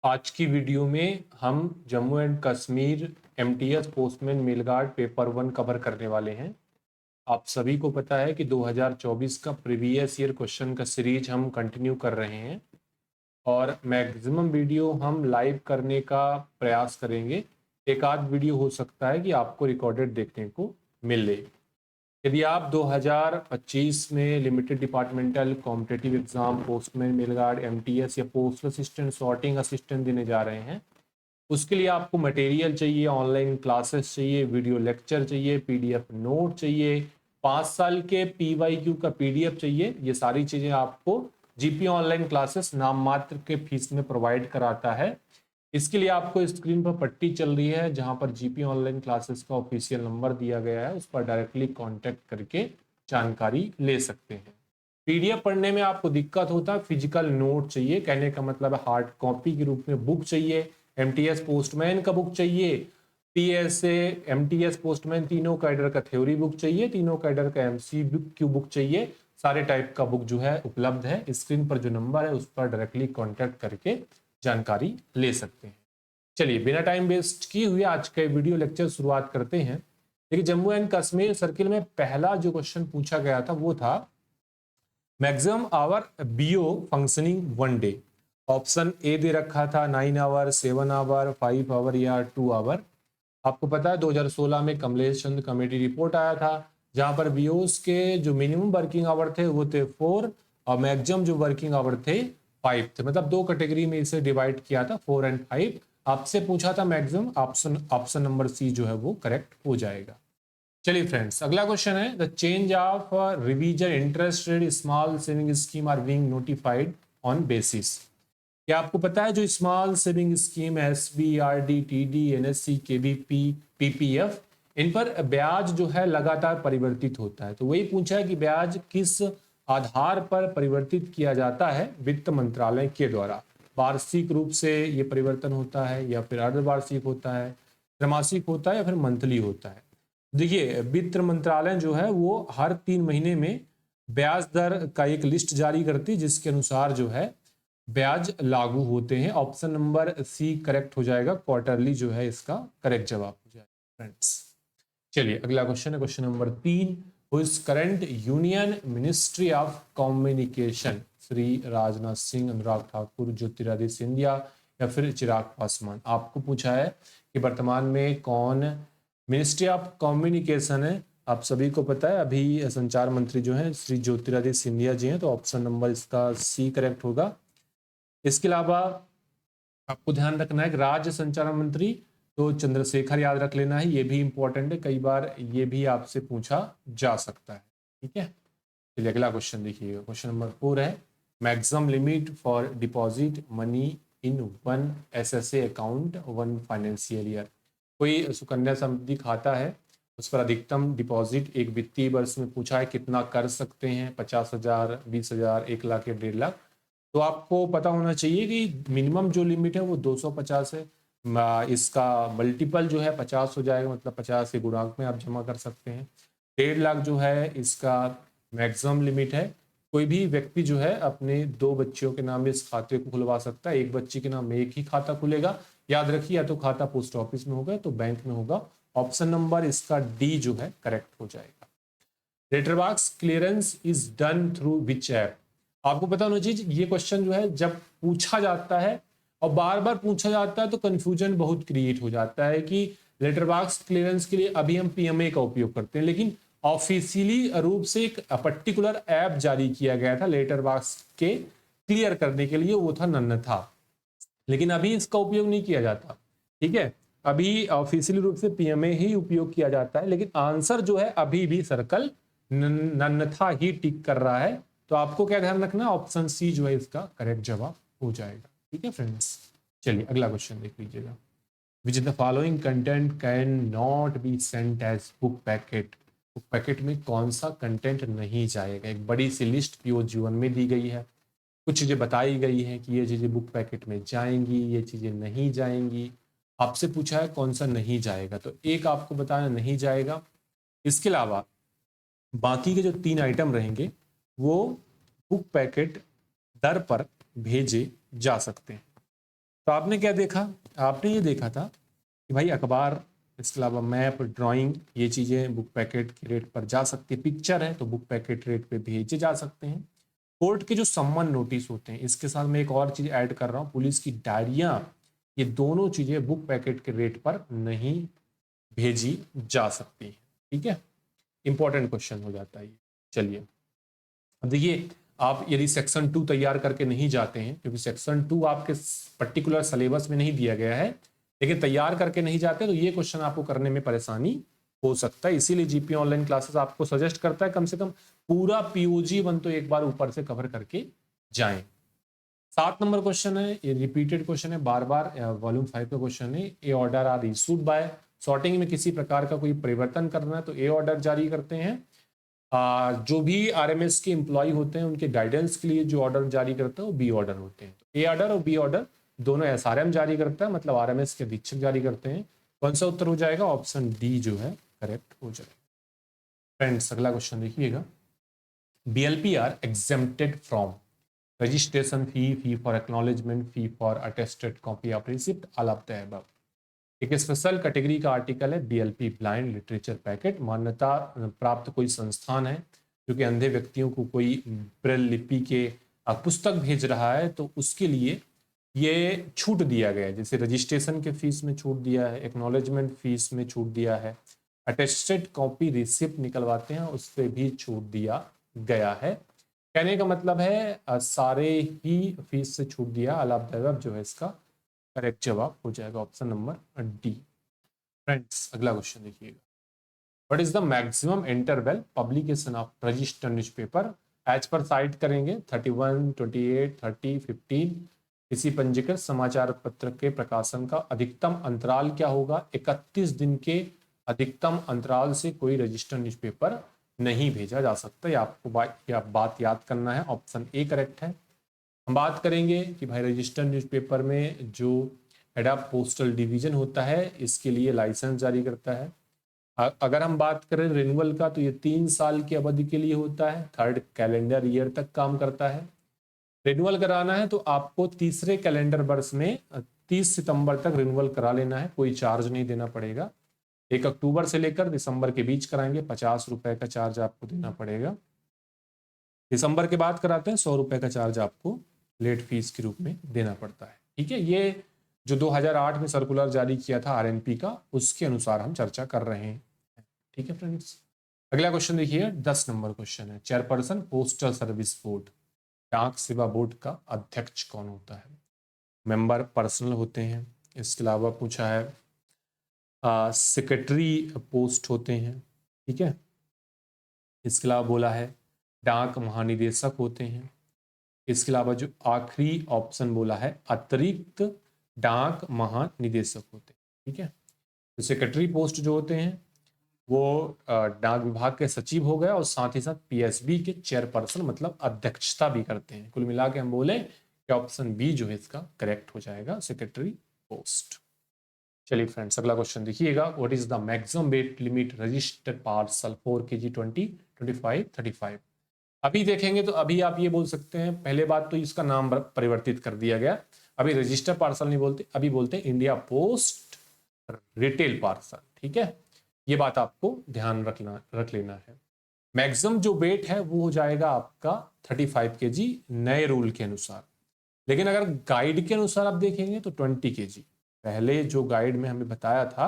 आज की वीडियो में हम Jammu and Kashmir MTS postman mail guard paper 1 cover करने वाले हैं। आप सभी को पता है कि 2024 का प्रीवियस ईयर क्वेश्चन का सीरीज हम कंटिन्यू कर रहे हैं और मैक्सिमम वीडियो हम लाइव करने का प्रयास करेंगे। एक आध वीडियो हो सकता है कि आपको रिकॉर्डेड देखने को मिले। यदि आप 2025 में limited departmental competitive exam postman mail guard MTS या पोस्टल असिस्टेंट सॉर्टिंग असिस्टेंट देने जा रहे हैं, उसके लिए आपको मटेरियल चाहिए, ऑनलाइन क्लासेस चाहिए, वीडियो लेक्चर चाहिए, पीडीएफ नोट चाहिए, 5 साल के पीवाईक्यू का पीडीएफ चाहिए। ये सारी चीज़ें आपको जीपी ऑनलाइन क्लासेस नाम मात्र के फीस में प्रोवाइड कराता है। इसके लिए आपको स्क्रीन पर पट्टी चल रही है जहां पर जीपी ऑनलाइन क्लासेस का ऑफिशियल नंबर दिया गया है, उस पर डायरेक्टली कांटेक्ट करके जानकारी ले सकते हैं। पीडीएफ पढ़ने में आपको दिक्कत होता है, फिजिकल नोट चाहिए, कहने का मतलब है हार्ड कॉपी के रूप में बुक चाहिए। एमटीएस पोस्टमैन का बुक चाहिए, पीएसए एमटीएस पोस्टमैन तीनों कैडर का थ्योरी बुक चाहिए, तीनों कैडर का एमसीक्यू बुक चाहिए। सारे टाइप का बुक जो है उपलब्ध है। स्क्रीन पर जो नंबर है उस पर डायरेक्टली कांटेक्ट करके जानकारी ले सकते हैं। चलिए बिना टाइम वेस्ट किए हुए आज का वीडियो लेक्चर शुरुआत करते हैं। देखिए, जम्मू एंड कश्मीर सर्किल में पहला जो क्वेश्चन पूछा गया था वो था maximum hour BO functioning 1 day. Option A दे रखा था 9 आवर, 7 आवर, 5 आवर या 2 आवर। आपको पता है 2016 में कमलेश चंद्र कमेटी रिपोर्ट आया था जहां पर बीओस के जो मिनिमम वर्किंग आवर थे वो थे 4 और मैक्सिमम जो वर्किंग आवर थे 5 थे। मतलब दो कैटेगरी में इसे डिवाइड किया था, 4 एंड 5। आपसे पूछा था मैक्सिमम, ऑप्शन नंबर सी जो है वो करेक्ट हो जाएगा। चलिए फ्रेंड्स, अगला क्वेश्चन है the change of revision interest rate small saving scheme are being notified on basis. क्या आपको पता है जो small saving scheme SB, RD, TD, NSC, KVP, PPF, इन पर ब्याज जो है लगातार परिवर्तित होता है। तो वही पूछा है कि ब्याज किस आधार पर परिवर्तित किया जाता है वित्त मंत्रालय के द्वारा। वार्षिक रूप से ये परिवर्तन होता है या फिर अर्धवार्षिक होता है, त्रैमासिक होता है या फिर मंथली होता है। देखिए, वित्त मंत्रालय जो है वो हर 3 महीने में ब्याज दर का एक लिस्ट जारी करती है जिसके अनुसार जो है ब्याज लागू होते हैं। ऑप्शन नंबर सी करेक्ट हो जाएगा, क्वार्टरली जो है इसका करेक्ट जवाब हो जाएगा फ्रेंड्स। चलिए अगला क्वेश्चन है question number 3। Who is current union ministry of communication? Shri Rajnath Singh, Anurag Thakur, Jyotiraditya Scindia या फिर चिराग पासवान। आपको पूछा है कि वर्तमान में कौन मिनिस्ट्री ऑफ कम्युनिकेशन है। आप सभी को पता है अभी संचार मंत्री जो है श्री ज्योतिरादित्य सिंधिया जी हैं, तो ऑप्शन नंबर इसका सी करेक्ट होगा। इसके अलावा आपको ध्यान रखना है कि राज्य संचार मंत्री तो चंद्रशेखर याद रख लेना है, ये भी इंपॉर्टेंट है, कई बार ये भी आपसे पूछा जा सकता है। ठीक है, चलिए अगला क्वेश्चन देखिएगा। क्वेश्चन नंबर 4 है maximum limit for deposit money in one SSA account 1 financial year. कोई सुकन्या समृद्धि खाता है, उस पर अधिकतम डिपॉजिट एक वित्तीय वर्ष में पूछा है कितना कर सकते हैं, 50,000, 20,000, 1 लाख या 1.5 लाख। तो आपको पता होना चाहिए कि मिनिमम जो लिमिट है वो 250 है। इसका मल्टीपल जो है 50 हो जाएगा, मतलब 50 के गुणांक में आप जमा कर सकते हैं। 1.5 लाख जो है इसका मैक्सिमम लिमिट है। कोई भी व्यक्ति जो है अपने 2 बच्चियों के नाम इस खाते को खुलवा सकता है। एक बच्ची के नाम में एक ही खाता खुलेगा। याद रखिए, या तो खाता पोस्ट ऑफिस में होगा तो बैंक में होगा। ऑप्शन नंबर इसका डी जो है करेक्ट हो जाएगा। Letterbox clearance is done through which app? आपको पता होना चाहिए ये क्वेश्चन जो है जब पूछा जाता है और बार बार पूछा जाता है तो कंफ्यूजन बहुत क्रिएट हो जाता है कि लेटर बॉक्स क्लियरेंस के लिए अभी हम पीएमए का उपयोग करते हैं, लेकिन ऑफिशियली रूप से एक पर्टिकुलर ऐप जारी किया गया था लेटर बॉक्स के क्लियर करने के लिए, वो था नन्नथा। लेकिन अभी इसका उपयोग नहीं किया जाता। ठीक है, अभी ऑफिशियली रूप से पीएमए ही उपयोग किया जाता है, लेकिन आंसर जो है अभी भी सर्कल नन्नथा ही टिक कर रहा है। तो आपको क्या ध्यान रखना, ऑप्शन सी जो है इसका करेक्ट जवाब हो जाएगा। ठीक है फ्रेंड्स, चलिए अगला क्वेश्चन देख लीजिएगा। Which the following content can not be sent as book packet? Book packet में कौन सा कंटेंट नहीं जाएगा? एक बड़ी सी लिस्ट पीओ जीवन में दी गई है, कुछ चीज़ें बताई गई हैं कि ये चीज़ें बुक पैकेट में जाएंगी, ये चीज़ें नहीं जाएंगी। आपसे पूछा है कौन सा नहीं जाएगा, तो एक आपको बताना नहीं जाएगा। इसके अलावा बाकी के जो 3 आइटम रहेंगे वो बुक पैकेट दर पर भेजे जा सकते हैं। तो आपने क्या देखा, आपने ये देखा था कि भाई अखबार, इसके अलावा मैप, ड्राइंग, ये चीज़ें बुक पैकेट के रेट पर जा सकती है। पिक्चर है तो बुक पैकेट रेट पे भेजे जा सकते हैं। कोर्ट के जो सम्मन नोटिस होते हैं, इसके साथ मैं एक और चीज़ ऐड कर रहा हूँ, पुलिस की डायरियाँ, ये दोनों चीज़ें बुक पैकेट के रेट पर नहीं भेजी जा सकती है। ठीक है, इंपॉर्टेंट क्वेश्चन हो जाता है ये। चलिए अब देखिए, आप यदि सेक्शन 2 तैयार करके नहीं जाते हैं, क्योंकि सेक्शन 2 आपके पर्टिकुलर सिलेबस में नहीं दिया गया है, लेकिन तैयार करके नहीं जाते तो ये क्वेश्चन आपको करने में परेशानी हो सकता है। इसीलिए जीपी ऑनलाइन क्लासेस आपको सजेस्ट करता है कम से कम पूरा पीओजी 1 तो एक बार ऊपर से कवर करके जाएं। 7 नंबर क्वेश्चन है, ये रिपीटेड क्वेश्चन है, बार बार वॉल्यूम 5 का क्वेश्चन है। A order are issued by, sorting में किसी प्रकार का कोई परिवर्तन करना है तो ए ऑर्डर जारी करते हैं। जो भी आरएमएस के एम्प्लॉय होते हैं उनके गाइडेंस के लिए जो ऑर्डर जारी करते हैं वो बी ऑर्डर होते हैं। तो ए ऑर्डर और बी ऑर्डर दोनों एसआरएम जारी करता है, मतलब आरएमएस के अधीक्षक जारी करते हैं। कौन सा उत्तर हो जाएगा, ऑप्शन डी जो है करेक्ट हो जाएगा। फ्रेंड्स अगला क्वेश्चन देखिएगा, BLP are exempted from registration fee, fee for acknowledgement, fee for attested copy of receipt, all of the above। एक स्पेशल कैटेगरी का आर्टिकल है बीएलपी, ब्लाइंड लिटरेचर पैकेट। मान्यता प्राप्त कोई संस्थान है जो कि अंधे व्यक्तियों को कोई ब्रेल लिपि के पुस्तक भेज रहा है, तो उसके लिए ये छूट दिया गया है। जैसे रजिस्ट्रेशन के फीस में छूट दिया है, एक्नॉलेजमेंट फीस में छूट दिया है, अटेस्टेड कॉपी रिसिप्ट निकलवाते हैं उस पर भी छूट दिया गया है। कहने का मतलब है सारे ही फीस से छूट दिया, अलावा जो है इसका करेक्ट जवाब हो जाएगा ऑप्शन नंबर डी। फ्रेंड्स अगला क्वेश्चन देखिएगा, what is the maximum interval publication of registered newspaper as per साइट करेंगे 31, 28, 30, 15। किसी पंजीकृत समाचार पत्र के प्रकाशन का अधिकतम अंतराल क्या होगा, 31 दिन के अधिकतम अंतराल से कोई रजिस्टर्ड न्यूज़पेपर नहीं भेजा जा सकता। ये आपको बात याद करना है, ऑप्शन ए करेक्ट है। हम बात करेंगे कि भाई रजिस्टर्ड न्यूज़पेपर में जो हेड ऑफ पोस्टल डिवीजन होता है इसके लिए लाइसेंस जारी करता है। अगर हम बात करें रिन्यूअल का तो ये 3 साल की अवधि के लिए होता है, 3rd कैलेंडर ईयर तक काम करता है। रिन्यूअल कराना है तो आपको तीसरे कैलेंडर वर्ष में 30 सितंबर तक रिन्यूअल करा लेना है, कोई चार्ज नहीं देना पड़ेगा। 1 अक्टूबर से लेकर दिसंबर के बीच कराएंगे, 50 रुपए का चार्ज आपको देना पड़ेगा। दिसंबर के बाद कराते हैं 100 रुपए का चार्ज आपको लेट फीस के रूप में देना पड़ता है। ठीक है, ये जो 2008 में सर्कुलर जारी किया था आरएनपी का, उसके अनुसार हम चर्चा कर रहे हैं। ठीक है फ्रेंड्स, अगला क्वेश्चन देखिए, 10 नंबर क्वेश्चन है, चेयरपर्सन पोस्टल सर्विस बोर्ड, डाक सेवा बोर्ड का अध्यक्ष कौन होता है। मेंबर पर्सनल होते हैं, इसके अलावा पूछा है सेक्रेटरी पोस्ट होते हैं। ठीक है, इसके अलावा बोला है डाक महानिदेशक होते हैं। इसके अलावा जो आखिरी ऑप्शन बोला है अतिरिक्त डाक महानिदेशक होते हैं। ठीक है, तो सेक्रेटरी पोस्ट जो होते हैं वो डाक विभाग के सचिव हो गए और साथ ही साथ पीएसबी के चेयरपर्सन मतलब अध्यक्षता भी करते हैं। कुल मिला के हम बोले कि ऑप्शन बी जो है इसका करेक्ट हो जाएगा, सेक्रेटरी पोस्ट। चलिए फ्रेंड्स अगला क्वेश्चन देखिएगा, what is the maximum weight limit registered parcel 4 kg 20, 25, 35। अभी देखेंगे तो अभी आप ये बोल सकते हैं, पहले बात तो इसका नाम परिवर्तित कर दिया गया, अभी रजिस्टर पार्सल नहीं बोलते, अभी बोलते हैं इंडिया पोस्ट रिटेल पार्सल। ठीक है, ये बात आपको ध्यान रख लेना है। मैक्सिमम जो वेट है वो हो जाएगा आपका 35 kg नए रूल के अनुसार, लेकिन अगर गाइड के अनुसार आप देखेंगे तो 20 kg। पहले जो गाइड में हमें बताया था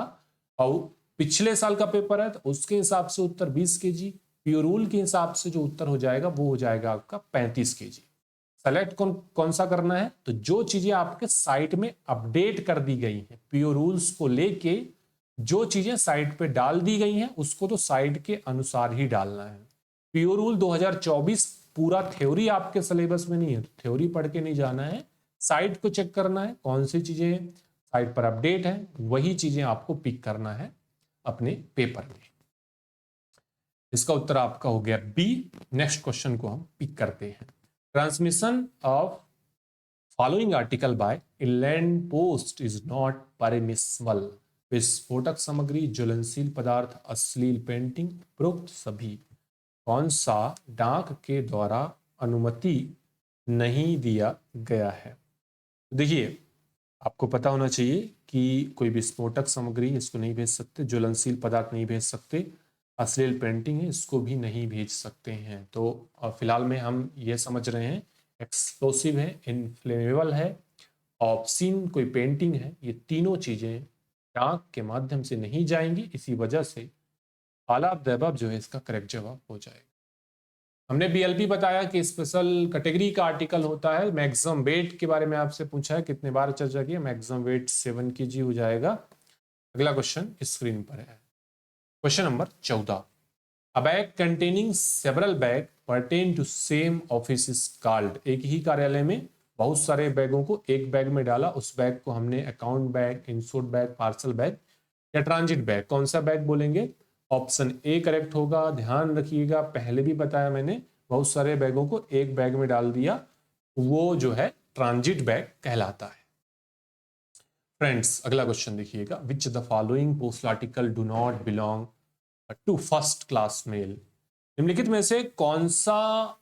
और पिछले साल का पेपर है तो उसके हिसाब से उत्तर 20 kg, प्योरूल के हिसाब से जो उत्तर हो जाएगा वो हो जाएगा आपका 35 kg। सेलेक्ट कौन सा करना है, तो जो चीजें आपके साइट में अपडेट कर दी गई हैं, प्योरूल्स को लेके जो चीजें साइट पे डाल दी गई हैं उसको तो साइट के अनुसार ही डालना है। प्योरूल 2024 पूरा थ्योरी आपके सिलेबस में नहीं है, थ्योरी पढ़ के नहीं जाना है, साइट को चेक करना है कौन सी चीजें साइट पर अपडेट है, वही चीजें आपको पिक करना है अपने पेपर में। इसका उत्तर आपका हो गया बी। नेक्स्ट क्वेश्चन को हम पिक करते हैं, transmission of following article by inland post is not permissible. विस्फोटक सामग्री, ज्वलनशील पदार्थ, अश्लील पेंटिंग, उपरोक्त सभी कौन सा डाक के द्वारा अनुमति नहीं दिया गया है। देखिए आपको पता होना चाहिए कि कोई विस्फोटक सामग्री इसको नहीं भेज सकते, ज्वलनशील पदार्थ नहीं भेज सकते, अश्लील पेंटिंग है इसको भी नहीं भेज सकते हैं। तो फिलहाल में हम ये समझ रहे हैं एक्सप्लोसिव है, इनफ्लेमेबल है, ऑब्सीन कोई पेंटिंग है, ये तीनों चीजें डाक के माध्यम से नहीं जाएंगी। इसी वजह से आला दैबाब जो है इसका करेक्ट जवाब हो जाएगा। हमने बीएलपी बताया कि स्पेशल कैटेगरी का आर्टिकल होता है। मैक्सिमम वेट के बारे में आपसे पूछा है, कितने बार चर्चा की, मैक्सिमम वेट 7 kg हो जाएगा। अगला क्वेश्चन स्क्रीन पर है, question number 14। A bag containing several bag pertain to same office is called। एक ही कार्यालय में बहुत सारे बैगों को एक बैग में डाला, उस बैग को हमने account bag, insured bag, parcel bag या ट्रांजिट बैग, कौन सा बैग बोलेंगे? ऑप्शन ए करेक्ट होगा। ध्यान रखिएगा, पहले भी बताया मैंने, बहुत सारे बैगों को एक बैग में डाल दिया, वो जो है ट्रांजिट बैग कहलाता है। फ्रेंड्स अगला क्वेश्चन देखिएगा, which the following postal article do not belong to first class mail. निम्नलिखित में से कौन सा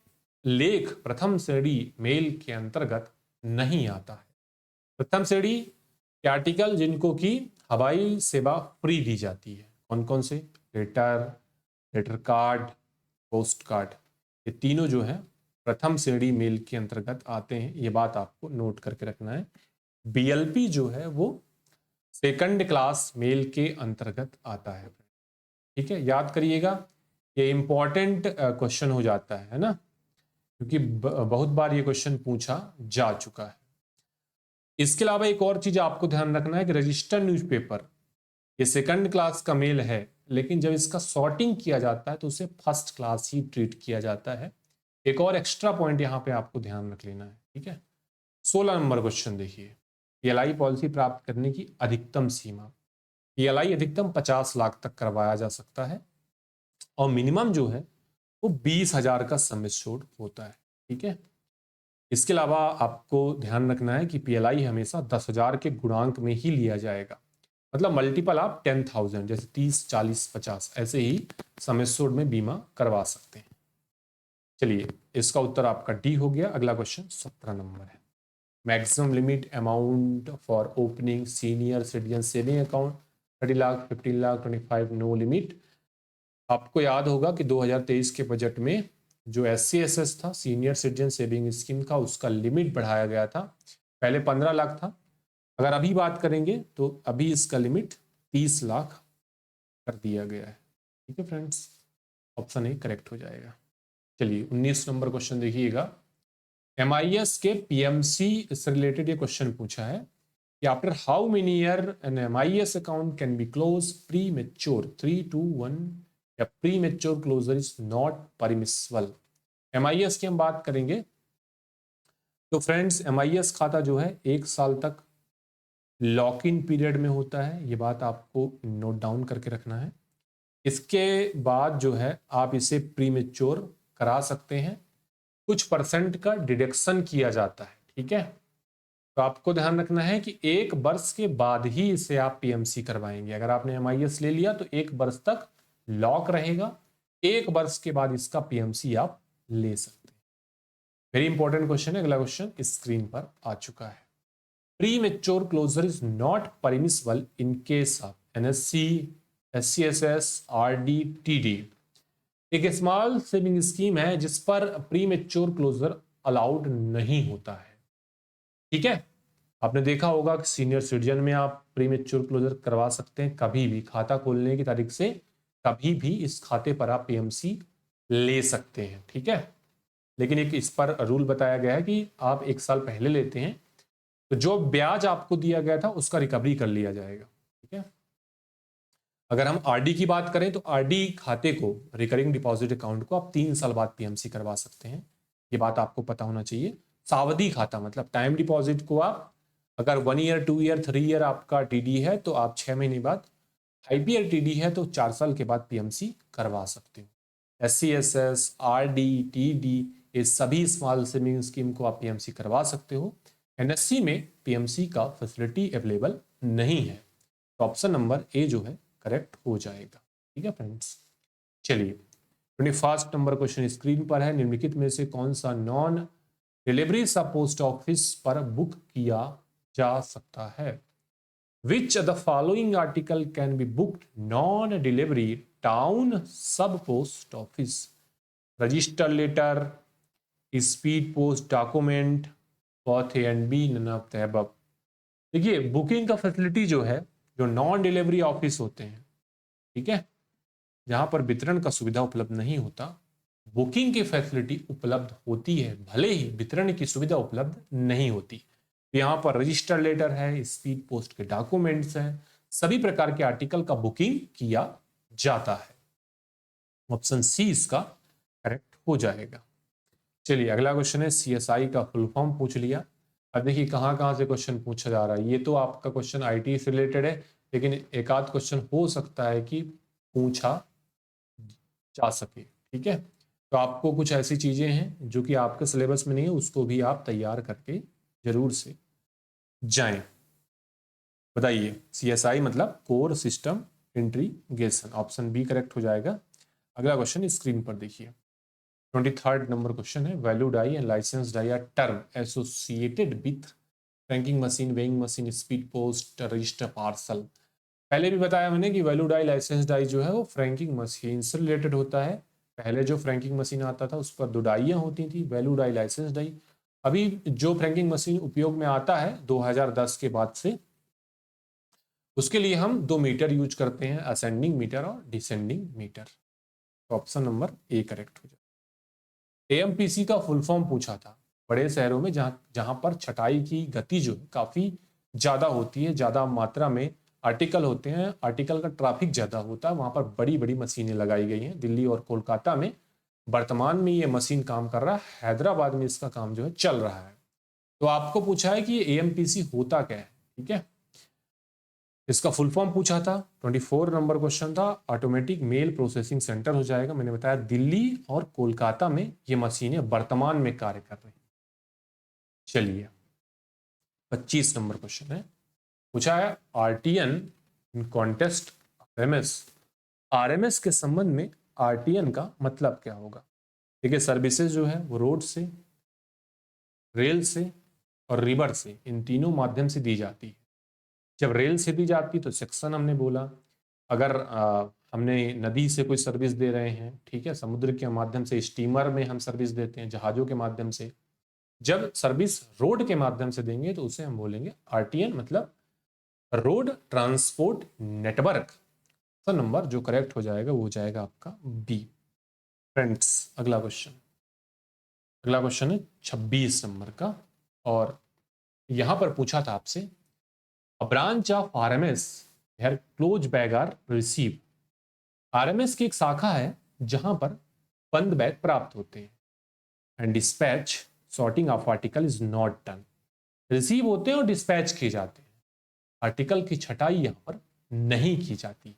लेख प्रथम श्रेणी मेल के अंतर्गत नहीं आता है? प्रथम श्रेणी के आर्टिकल जिनको कि हवाई सेवा फ्री दी जाती है, कौन कौन से? Letter, letter card, post card, ये तीनों जो है प्रथम श्रेणी मेल के अंतर्गत आते हैं। ये बात आपको नोट करके रखना है। बीएलपी जो है वो सेकंड क्लास मेल के अंतर्गत आता है। ठीक है, याद करिएगा, ये इंपॉर्टेंट क्वेश्चन हो जाता है ना, क्योंकि बहुत बार ये क्वेश्चन पूछा जा चुका है। इसके अलावा एक और चीज आपको ध्यान रखना है कि रजिस्टर्ड न्यूज़पेपर ये सेकंड क्लास का मेल है, लेकिन जब इसका सॉर्टिंग किया जाता है तो उसे फर्स्ट क्लास ही ट्रीट किया जाता है। एक और एक्स्ट्रा पॉइंट यहाँ पे आपको ध्यान रख लेना है। ठीक है, 16 नंबर क्वेश्चन देखिए, पीएलआई पॉलिसी प्राप्त करने की अधिकतम सीमा। पीएलआई अधिकतम 50 लाख तक करवाया जा सकता है और मिनिमम जो है वो 20,000 का सम एश्योर्ड होता है। ठीक है, इसके अलावा आपको ध्यान रखना है कि पीएलआई हमेशा 10,000 के गुणांक में ही लिया जाएगा, मतलब मल्टीपल आप 10,000 जैसे 30, 40, 50 ऐसे ही सम एश्योर्ड में बीमा करवा सकते हैं। चलिए, इसका उत्तर आपका डी हो गया। अगला क्वेश्चन 17 नंबर है, maximum limit amount for opening senior citizen saving account 30 lakh, 15 lakh, 25, no limit. आपको याद होगा कि 2023 के बजट में जो SCSS था, सीनियर सिटीजन सेविंग स्कीम का, उसका लिमिट बढ़ाया गया था। पहले 15 लाख था, अगर अभी बात करेंगे तो अभी इसका लिमिट 30 लाख कर दिया गया है। ठीक है फ्रेंड्स, ऑप्शन ए करेक्ट हो जाएगा। चलिए 19 नंबर क्वेश्चन देखिएगा, MIS के PMC से रिलेटेड ये क्वेश्चन पूछा है कि after how many year an MIS account can be close premature, 3, 2, 1 या premature closure is not permissible. MIS की हम बात करेंगे तो फ्रेंड्स MIS खाता जो है 1 साल तक लॉक इन पीरियड में होता है, ये बात आपको नोट डाउन करके रखना है। इसके बाद जो है आप इसे प्री मेच्योर करा सकते हैं, कुछ परसेंट का डिडक्शन किया जाता है। ठीक है, तो आपको ध्यान रखना है कि 1 वर्ष के बाद ही इसे आप PMC करवाएंगे। अगर आपने MIS ले लिया तो 1 वर्ष तक लॉक रहेगा, 1 वर्ष के बाद इसका PMC आप ले सकते हैं। वेरी इंपॉर्टेंट क्वेश्चन है। अगला क्वेश्चन स्क्रीन पर आ चुका है, premature closure is not permissible in case of NSC, SCSS, RD, TD। एक स्मॉल सेविंग स्कीम है जिस पर प्री मेच्योर क्लोजर अलाउड नहीं होता है। ठीक है, आपने देखा होगा कि सीनियर सिटीजन में आप प्री मेच्योर क्लोजर करवा सकते हैं कभी भी, खाता खोलने की तारीख से कभी भी इस खाते पर आप PMC ले सकते हैं। ठीक है, लेकिन एक इस पर रूल बताया गया है कि आप 1 साल पहले लेते हैं तो जो ब्याज आपको दिया गया था उसका रिकवरी कर लिया जाएगा। ठीक है, अगर हम RD की बात करें तो RD खाते को, रिकरिंग डिपॉजिट अकाउंट को, आप 3 साल बाद PMC करवा सकते हैं, ये बात आपको पता होना चाहिए। सावधि खाता मतलब टाइम डिपॉजिट को आप अगर 1 ईयर, 2 ईयर, 3 ईयर आपका TD है तो आप 6 महीने बाद, 5 ईयर TD है तो 4 साल के बाद PMC करवा सकते हो। SCSS, RD, TD ये सभी स्मॉल सेविंग स्कीम को आप PMC करवा सकते हो। NSC में PMC का फैसिलिटी अवेलेबल नहीं है, तो ऑप्शन नंबर ए जो है करेक्ट हो जाएगा। ठीक है फ्रेंड्स, चलिए 21 नंबर क्वेश्चन स्क्रीन पर है, निम्नलिखित में से कौन सा नॉन डिलीवरी सा पोस्ट ऑफिस पर बुक किया जा सकता है। Which of the following article can be booked non-delivery town sub post office? Register letter, speed post document, both A and B, none of the above. देखिए booking का facility जो है, जो नॉन डिलीवरी ऑफिस होते हैं, ठीक है, जहां पर वितरण का सुविधा उपलब्ध नहीं होता, बुकिंग की फैसिलिटी उपलब्ध होती है, भले ही वितरण की सुविधा उपलब्ध नहीं होती। यहाँ पर रजिस्टर लेटर है, स्पीड पोस्ट के डॉक्यूमेंट्स हैं, सभी प्रकार के आर्टिकल का बुकिंग किया जाता है। ऑप्शन सी इसका करेक्ट हो जाएगा। चलिए अगला क्वेश्चन है, सीएसआई का फुल फॉर्म पूछ लिया। अब देखिए कहाँ कहाँ से क्वेश्चन पूछा जा रहा है। ये तो आपका क्वेश्चन आईटी से रिलेटेड है, लेकिन एक आध क्वेश्चन हो सकता है कि पूछा जा सके, ठीक है। तो आपको कुछ ऐसी चीजें हैं जो कि आपके सिलेबस में नहीं है, उसको भी आप तैयार करके जरूर से जाएं। बताइए, सीएसआई मतलब core system integration, option B correct हो जाएगा। अगला क्वेश्चन स्क्रीन पर देखिए, 23rd नंबर क्वेश्चन है, value die and license die are term associated with franking machine, weighing machine, speed post, register parcel. पहले भी बताया मैंने कि वैल्यू डाई लाइसेंस डाई जो है वो फ्रैंकिंग मशीन से रिलेटेड होता है। पहले जो फ्रैंकिंग मशीन आता था उस पर 2 डाइयाँ होती थी, वैल्यू डाई लाइसेंस डाई। अभी जो फ्रैंकिंग मशीन उपयोग में आता है 2010 के बाद से, उसके लिए हम 2 मीटर यूज करते हैं, असेंडिंग मीटर और डिसेंडिंग मीटर। तो ऑप्शन नंबर ए करेक्ट हो जाए। एएमपीसी का फुल फॉर्म पूछा था। बड़े शहरों में जहां पर छटाई की गति जो काफी ज्यादा होती है, ज्यादा मात्रा में आर्टिकल होते हैं, आर्टिकल का ट्रैफिक ज्यादा होता है, वहां पर बड़ी बड़ी मशीनें लगाई गई हैं। दिल्ली और कोलकाता में वर्तमान में ये मशीन काम कर रहा है, हैदराबाद में इसका काम जो है चल रहा है। तो आपको पूछा है कि एएमपीसी होता क्या है, ठीक है। इसका फुल फॉर्म पूछा था, 24 नंबर क्वेश्चन था, ऑटोमेटिक मेल प्रोसेसिंग सेंटर हो जाएगा। मैंने बताया दिल्ली और कोलकाता में ये मशीनें वर्तमान में कार्य कर रही हैं। चलिए 25 नंबर क्वेश्चन है, पूछा है आरटीएन इन कॉन्टेस्ट आरएमएस। आरएमएस के संबंध में आरटीएन का मतलब क्या होगा। देखिए सर्विसेज जो है वो रोड से, रेल से और रिवर से, इन तीनों माध्यम से दी जाती है। जब रेल से दी जाती तो सेक्शन हमने बोला, अगर हमने नदी से कोई सर्विस दे रहे हैं, ठीक है, समुद्र के माध्यम से, स्टीमर में हम सर्विस देते हैं, जहाजों के माध्यम से। जब सर्विस रोड के माध्यम से देंगे तो उसे हम बोलेंगे आरटीएन, मतलब रोड ट्रांसपोर्ट नेटवर्क। तो नंबर जो करेक्ट हो जाएगा वो हो जाएगा आपका बी। फ्रेंड्स अगला क्वेश्चन है 26 नंबर का, और यहां पर पूछा था आपसे, A branch of RMS where closed bag are received। RMS की एक शाखा है जहां पर बंद बैग प्राप्त होते हैं। And dispatch sorting of article is not done. Receive होते हैं और डिस्पैच किए जाते हैं, आर्टिकल की छटाई यहां पर नहीं की जाती।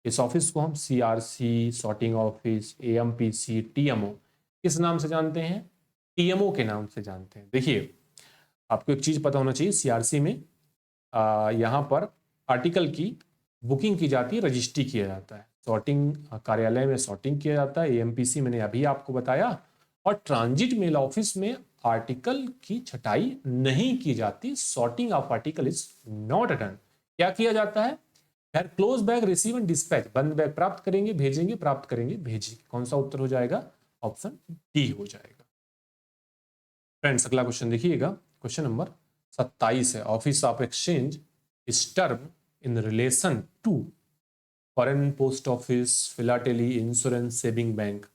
इस ऑफिस को हम सीआरसी, सॉर्टिंग ऑफिस, एएमपीसी, टीएमओ किस नाम से जानते हैं, टीएमओ के नाम से जानते हैं। देखिए आपको एक चीज पता होना चाहिए, सीआरसी में यहाँ पर आर्टिकल की बुकिंग की जाती है, रजिस्ट्री किया जाता है। सॉर्टिंग कार्यालय में सॉर्टिंग किया जाता है, एएमपीसी मैंने अभी आपको बताया, और ट्रांजिट मेल ऑफिस में आर्टिकल की छटाई नहीं की जाती। Sorting of article is not done. क्या किया जाता है, खैर close bag receive and dispatch, बंद बैग प्राप्त करेंगे भेजेंगे, प्राप्त करेंगे भेजेंगे। कौन सा उत्तर हो जाएगा, ऑप्शन डी हो जाएगा। फ्रेंड्स अगला क्वेश्चन देखिएगा, क्वेश्चन नंबर 27 है, office of exchange is term in relation to foreign post office, philately, insurance, saving bank.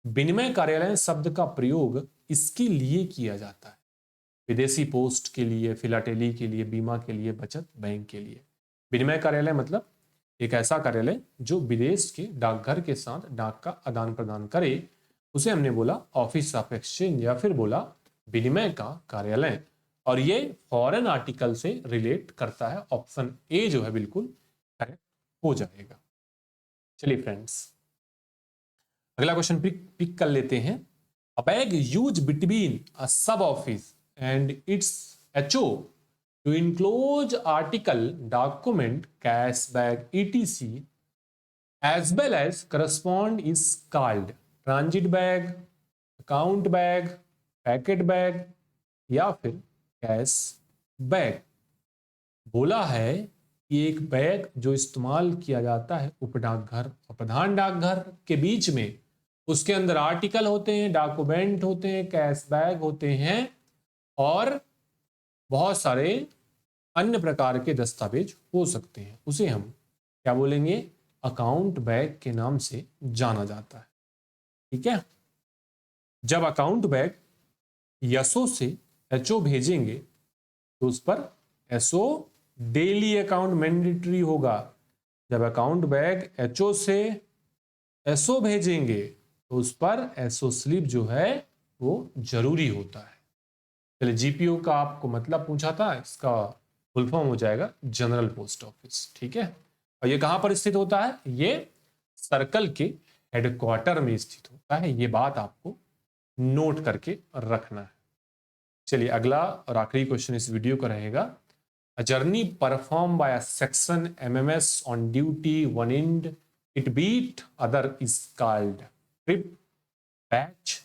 विनिमय कार्यालय शब्द का प्रयोग इसके लिए किया जाता है, विदेशी पोस्ट के लिए, फिलाटेली के लिए, बीमा के लिए, बचत बैंक के लिए। विनिमय कार्यालय मतलब एक ऐसा कार्यालय जो विदेश के डाकघर के साथ डाक का आदान प्रदान करे, उसे हमने बोला ऑफिस ऑफ एक्सचेंज, या फिर बोला विनिमय का कार्यालय। और ये फॉरेन आर्टिकल से रिलेट करता है। ऑप्शन ए जो है बिल्कुल करेक्ट हो जाएगा। चलिए फ्रेंड्स अगला क्वेश्चन पिक कर लेते हैं। A bag use between a sub office and its HO to enclose article, document, cash bag, ETC as well as correspond is called transit bag, account bag, packet bag, या फिर cash bag. बोला है कि एक bag जो इस्तेमाल किया जाता है उपडाकघर और प्रधान डाकघर के बीच में, उसके अंदर आर्टिकल होते हैं, डॉक्यूमेंट होते हैं, कैश बैग होते हैं और बहुत सारे अन्य प्रकार के दस्तावेज हो सकते हैं, उसे हम क्या बोलेंगे, अकाउंट बैग के नाम से जाना जाता है। ठीक है। जब अकाउंट बैग यसो से एचओ भेजेंगे तो उस पर एसओ डेली अकाउंट मैंडेटरी होगा। जब अकाउंट बैग एचओ से एसओ भेजेंगे तो उस पर एसओ स्लिप जो है वो जरूरी होता है। चलिए, जीपीओ का आपको मतलब पूछा था, इसका फुल फॉर्म हो जाएगा जनरल पोस्ट ऑफिस। ठीक है। और ये कहां पर स्थित होता है, ये सर्कल के हेडक्वार्टर में स्थित होता है। ये बात आपको नोट करके रखना है। चलिए, अगला और आखिरी क्वेश्चन इस वीडियो का रहेगा, a journey performed by a section MMS on duty one end it beat other is called trip, batch,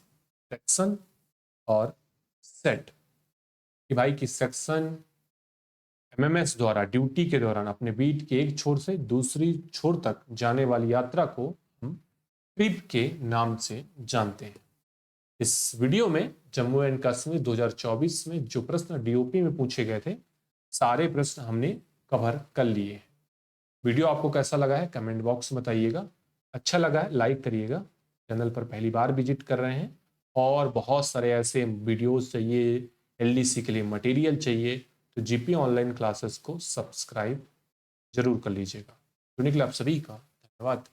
section और set। कि भाई कि सेक्शन एमएमएस द्वारा ड्यूटी के दौरान अपने बीट के एक छोर से दूसरी छोर तक जाने वाली यात्रा को हम ट्रिप के नाम से जानते हैं। इस वीडियो में जम्मू एंड कश्मीर 2024 में जो प्रश्न डीओपी में पूछे गए थे, सारे प्रश्न हमने कवर कर लिए हैं। वीडियो आपको कैसा लगा है कमेंट बॉक्स में बताइएगा। अच्छा लगा है लाइक करिएगा। चैनल पर पहली बार विजिट कर रहे हैं और बहुत सारे ऐसे वीडियोस चाहिए, एलडीसी के लिए मटेरियल चाहिए, तो जीपी ऑनलाइन क्लासेस को सब्सक्राइब जरूर कर लीजिएगा। जुड़ने के लिए आप सभी का धन्यवाद।